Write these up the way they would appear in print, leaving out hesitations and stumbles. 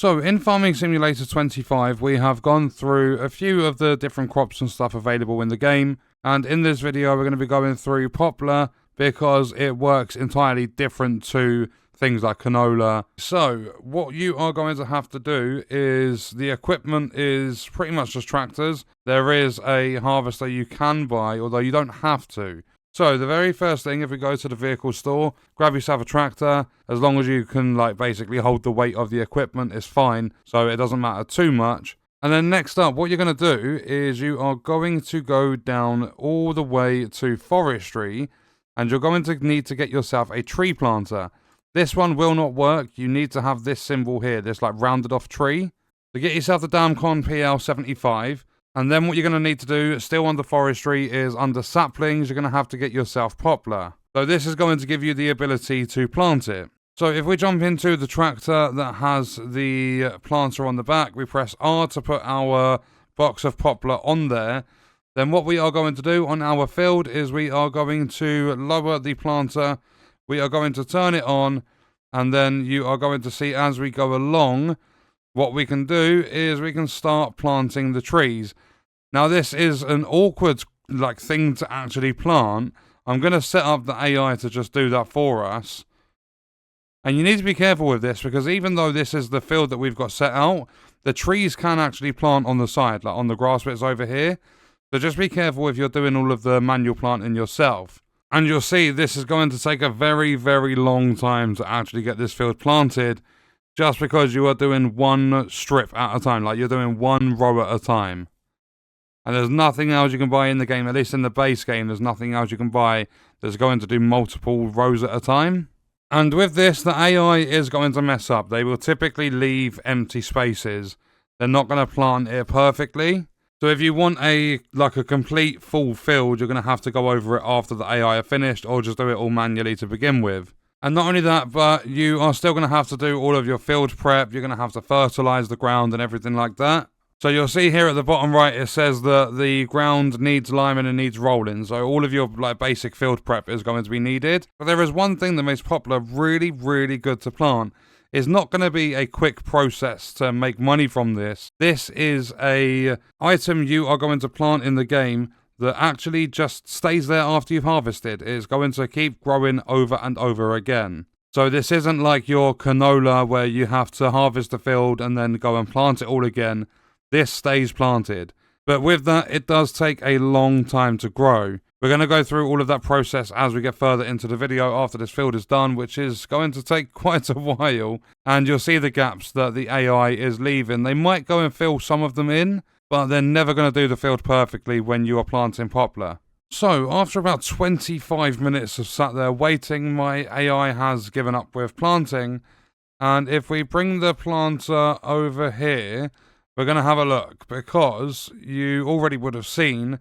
So in Farming Simulator 25, we have gone through a few of the different crops and stuff available in the game. And in this video, we're going to be going through Poplar because it works entirely different to things like canola. So what you are going to have to do is, the equipment is pretty much just tractors. There is a harvester you can buy, although you don't have to. So the very first thing, if we go to the vehicle store, grab yourself a tractor. As long as you can basically hold the weight of the equipment, it's fine. So it doesn't matter too much. And then next up, what you're going to do is you are going to go down all the way to forestry, and you're going to need to get yourself a tree planter. This one will not work. You need to have this symbol here, this rounded off tree. So get yourself the Damcon PL75. And then what you're going to need to do, still under forestry, is under saplings, you're going to have to get yourself poplar. So this is going to give you the ability to plant it. So if we jump into the tractor that has the planter on the back, we press R to put our box of poplar on there. Then what we are going to do on our field is we are going to lower the planter. We are going to turn it on. And then you are going to see as we go along, what we can do is we can start planting the trees. Now this is an awkward thing to actually plant. I'm going to set up the AI to just do that for us. And you need to be careful with this, because even though this is the field that we've got set out, the trees can actually plant on the side, on the grass bits over here. So just be careful if you're doing all of the manual planting yourself. And you'll see this is going to take a very, very long time to actually get this field planted, just because you are doing one strip at a time, you're doing one row at a time. And there's nothing else you can buy in the game, at least in the base game, there's nothing else you can buy that's going to do multiple rows at a time. And with this, the AI is going to mess up. They will typically leave empty spaces. They're not going to plant it perfectly. So if you want a complete full field, you're going to have to go over it after the AI are finished, or just do it all manually to begin with. And not only that, but you are still going to have to do all of your field prep. You're going to have to fertilize the ground and everything like that. So you'll see here at the bottom right, it says that the ground needs liming and needs rolling. So all of your basic field prep is going to be needed. But there is one thing that makes Poplar really, really good to plant. It's not going to be a quick process to make money from this. This is a item you are going to plant in the game that actually just stays there after you've harvested. It's going to keep growing over and over again. So this isn't like your canola where you have to harvest the field and then go and plant it all again. This stays planted. But with that, it does take a long time to grow. We're going to go through all of that process as we get further into the video after this field is done, which is going to take quite a while. And you'll see the gaps that the AI is leaving. They might go and fill some of them in, but they're never going to do the field perfectly when you are planting poplar. So, after about 25 minutes of sat there waiting, my AI has given up with planting. And if we bring the planter over here, we're going to have a look, because you already would have seen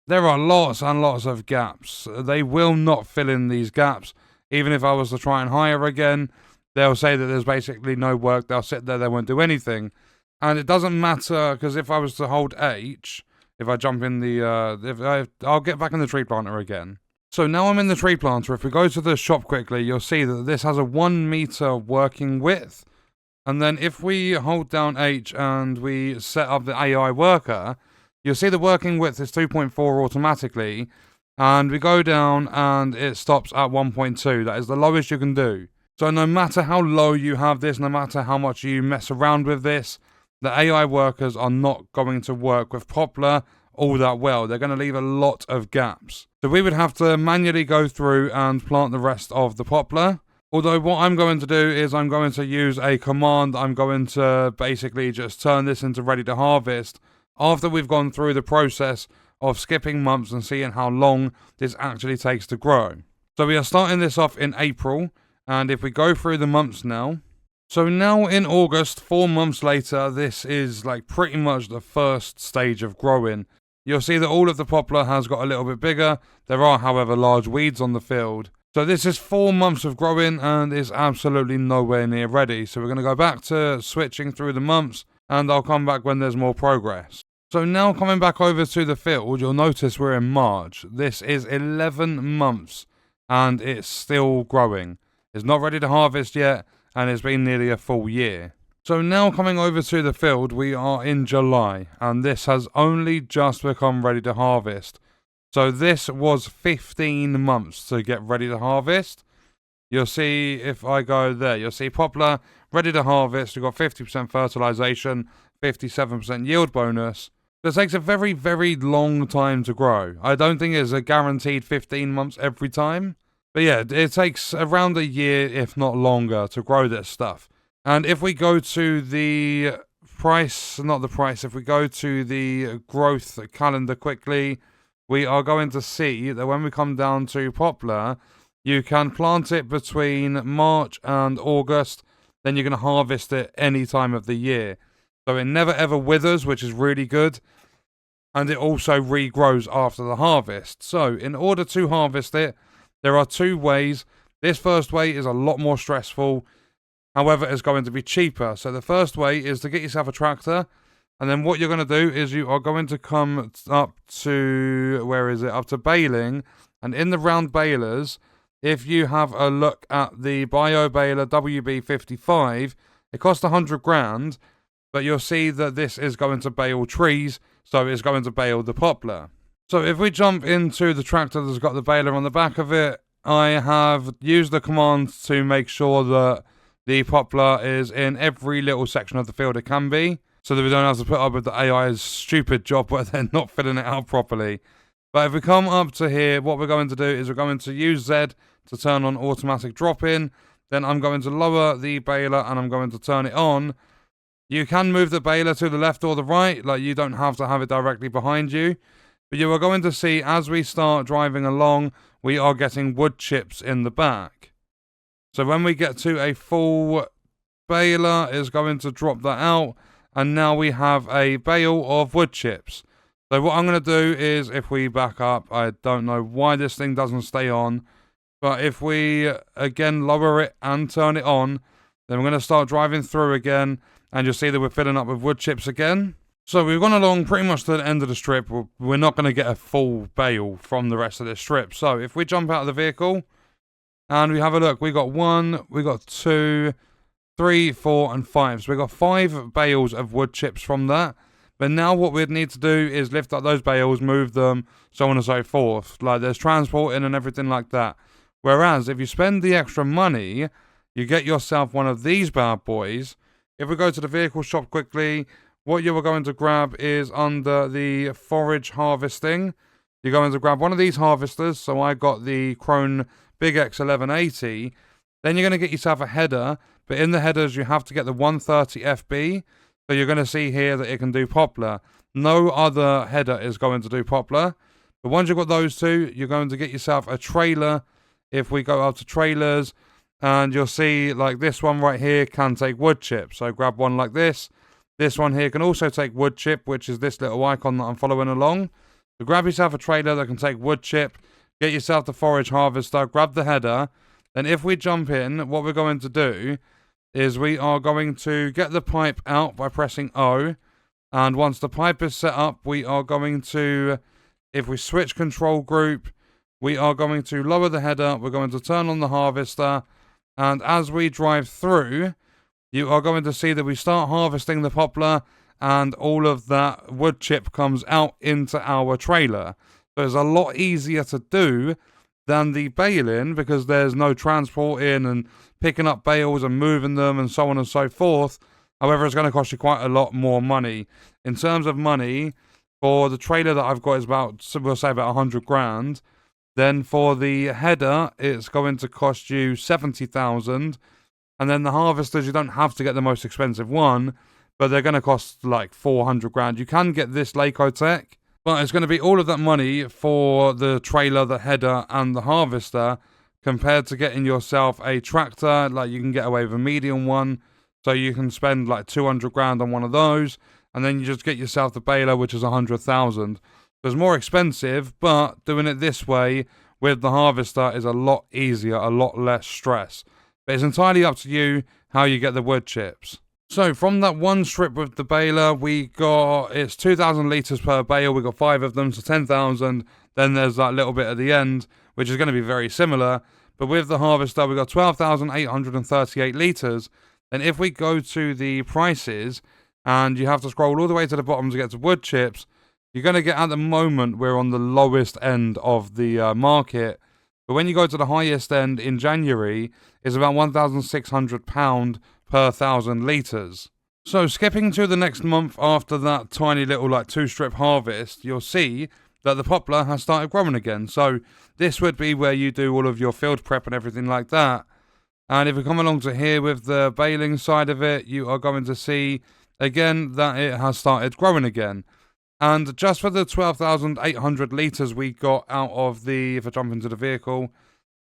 there are lots and lots of gaps. They will not fill in these gaps. Even if I was to try and hire again, they'll say that there's basically no work. They'll sit there, they won't do anything. And it doesn't matter, because if I was to hold H, if I jump in I'll get back in the tree planter again. So now I'm in the tree planter. If we go to the shop quickly, you'll see that this has a 1 meter working width. And then if we hold down H and we set up the AI worker, you'll see the working width is 2.4 automatically. And we go down and it stops at 1.2. That is the lowest you can do. So no matter how low you have this, no matter how much you mess around with this, the AI workers are not going to work with Poplar all that well. They're going to leave a lot of gaps. So we would have to manually go through and plant the rest of the Poplar. Although what I'm going to do is I'm going to use a command. I'm going to basically just turn this into ready to harvest after we've gone through the process of skipping months and seeing how long this actually takes to grow. So we are starting this off in April, and if we go through the months now, so now in August, 4 months later, this is pretty much the first stage of growing. You'll see that all of the poplar has got a little bit bigger. There are, however, large weeds on the field. So this is 4 months of growing and is absolutely nowhere near ready. So we're going to go back to switching through the months, and I'll come back when there's more progress. So now coming back over to the field, you'll notice we're in March. This is 11 months and it's still growing. It's not ready to harvest yet, and it's been nearly a full year. So now coming over to the field, we are in July, and this has only just become ready to harvest. So this was 15 months to get ready to harvest. You'll see if I go there, you'll see Poplar, ready to harvest. We've got 50% fertilization, 57% yield bonus. It takes a very, very long time to grow. I don't think it's a guaranteed 15 months every time. But yeah, it takes around a year, if not longer, to grow this stuff. And if we go to the price, not the price, if we go to the growth calendar quickly, we are going to see that when we come down to Poplar, you can plant it between March and August, then you're going to harvest it any time of the year. So it never ever withers, which is really good. And it also regrows after the harvest. So in order to harvest it, there are two ways. This first way is a lot more stressful. However, it's going to be cheaper. So the first way is to get yourself a tractor. And then what you're going to do is you are going to come up to, where is it? Up to baling. And in the round balers, if you have a look at the Bio Baler WB55, it costs 100 grand. But you'll see that this is going to bale trees. So it's going to bale the Poplar. So if we jump into the tractor that's got the baler on the back of it, I have used the command to make sure that the Poplar is in every little section of the field it can be, so that we don't have to put up with the AI's stupid job where they're not filling it out properly. But if we come up to here, what we're going to do is we're going to use Z to turn on automatic drop-in. Then I'm going to lower the baler and I'm going to turn it on. You can move the baler to the left or the right, like you don't have to have it directly behind you. But you are going to see as we start driving along, we are getting wood chips in the back. So when we get to a full baler, it's going to drop that out. And now we have a bale of wood chips. So what I'm going to do is, if we back up, I don't know why this thing doesn't stay on. But if we, again, lower it and turn it on, then we're going to start driving through again. And you'll see that we're filling up with wood chips again. So we've gone along pretty much to the end of the strip. We're not going to get a full bale from the rest of this strip. So if we jump out of the vehicle and we have a look, we got 1, we got 2, 3, 4, and 5. So we got 5 bales of wood chips from that. But now what we'd need to do is lift up those bales, move them, so on and so forth. Like there's transporting and everything like that. Whereas if you spend the extra money, you get yourself one of these bad boys. If we go to the vehicle shop quickly, what you are going to grab is under the forage harvesting. You're going to grab one of these harvesters. So I got the Krone Big X 1180. Then you're going to get yourself a header. But in the headers, you have to get the 130 FB. So you're going to see here that it can do Poplar. No other header is going to do Poplar. But once you've got those two, you're going to get yourself a trailer. If we go up to trailers, and you'll see like this one right here can take wood chip. So grab one like this. This one here can also take wood chip, which is this little icon that I'm following along. So grab yourself a trailer that can take wood chip. Get yourself the forage harvester. Grab the header. Then if we jump in, what we're going to do is we are going to get the pipe out by pressing O. And once the pipe is set up, we are going to, if we switch control group, we are going to lower the header. We're going to turn on the harvester. And as we drive through, you are going to see that we start harvesting the Poplar and all of that wood chip comes out into our trailer. So it's a lot easier to do than the baling because there's no transporting and picking up bales and moving them and so on and so forth. However, it's going to cost you quite a lot more money. In terms of money, for the trailer that I've got is about, we'll say about 100 grand. Then for the header, it's going to cost you 70,000. And then the harvesters, you don't have to get the most expensive one, but they're going to cost like 400 grand. You can get this Lacotech, but it's going to be all of that money for the trailer, the header, and the harvester, compared to getting yourself a tractor. Like you can get away with a medium one, so you can spend like 200 grand on one of those, and then you just get yourself the baler, which is 100,000. So it's more expensive, but doing it this way with the harvester is a lot easier, a lot less stress. But it's entirely up to you how you get the wood chips. So from that one strip with the baler, we got, it's 2,000 litres per bale. We got 5 of them, so 10,000. Then there's that little bit at the end, which is going to be very similar. But with the harvester, we got 12,838 litres. And if we go to the prices, and you have to scroll all the way to the bottom to get to wood chips, you're going to get, at the moment, we're on the lowest end of the market. But when you go to the highest end in January, it's about £1,600 per 1,000 litres. So skipping to the next month after that tiny little like 2-strip harvest, you'll see that the poplar has started growing again. So this would be where you do all of your field prep and everything like that. And if we come along to here with the baling side of it, you are going to see again that it has started growing again. And just for the 12,800 litres we got out of the, if I jump into the vehicle,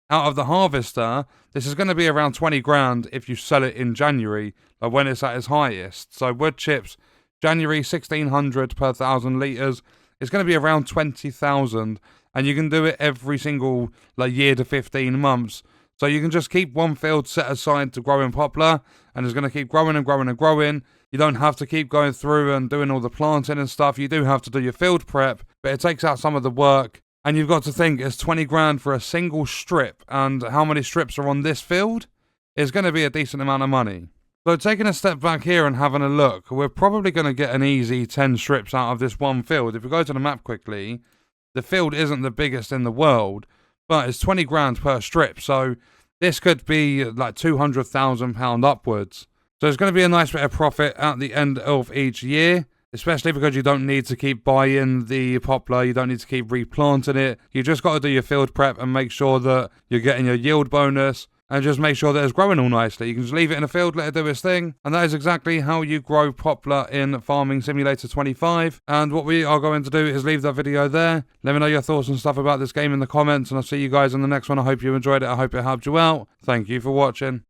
out of the harvester, this is going to be around 20 grand if you sell it in January, like when it's at its highest. So wood chips, January 1,600 per 1,000 litres, it's going to be around 20,000, and you can do it every single like year to 15 months. So you can just keep one field set aside to grow in poplar, and it's going to keep growing and growing and growing. You don't have to keep going through and doing all the planting and stuff. You do have to do your field prep, but it takes out some of the work. And you've got to think, it's 20 grand for a single strip, and how many strips are on this field? It's going to be a decent amount of money. So taking a step back here and having a look, we're probably going to get an easy 10 strips out of this one field. If we go to the map quickly, the field isn't the biggest in the world, but it's 20 grand per strip, so this could be like £200,000 upwards. So it's going to be a nice bit of profit at the end of each year, especially because you don't need to keep buying the poplar, you don't need to keep replanting it. You just got to do your field prep and make sure that you're getting your yield bonus, and just make sure that it's growing all nicely. You can just leave it in a field, let it do its thing, and that is exactly how you grow poplar in Farming Simulator 25. And what we are going to do is leave that video there. Let me know your thoughts and stuff about this game in the comments, and I'll see you guys in the next one. I hope you enjoyed it. I hope it helped you out. Thank you for watching.